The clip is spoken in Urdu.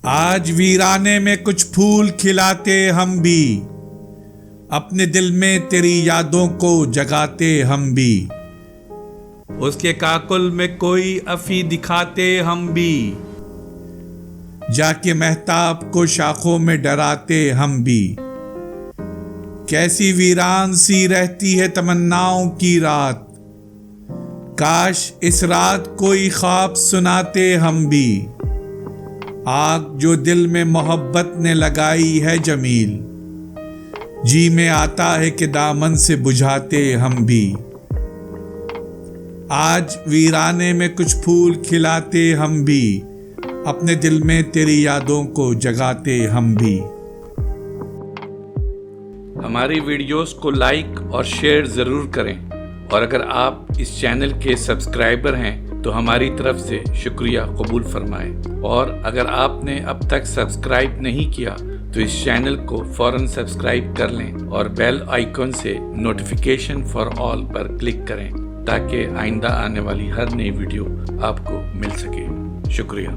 آج ویرانے میں کچھ پھول کھلاتے ہم بھی، اپنے دل میں تیری یادوں کو جگاتے ہم بھی، اس کے کاکل میں کوئی افی دکھاتے ہم بھی، جا کے مہتاب کو شاخوں میں ڈراتے ہم بھی۔ کیسی ویران سی رہتی ہے تمناؤں کی رات، کاش اس رات کوئی خواب سناتے ہم بھی۔ آگ جو دل میں محبت نے لگائی ہے جمیل، جی میں آتا ہے کہ دامن سے بجھاتے ہم بھی۔ آج ویرانے میں کچھ پھول کھلاتے ہم بھی، اپنے دل میں تیری یادوں کو جگاتے ہم بھی۔ ہماری ویڈیوز کو لائک اور شیئر ضرور کریں، اور اگر آپ اس چینل کے سبسکرائبر ہیں تو ہماری طرف سے شکریہ قبول فرمائیں، اور اگر آپ نے اب تک سبسکرائب نہیں کیا تو اس چینل کو فوراً سبسکرائب کر لیں اور بیل آئیکن سے notification for all per click کریں تاکہ آئندہ آنے والی ہر نئی ویڈیو آپ کو مل سکے۔ شکریہ۔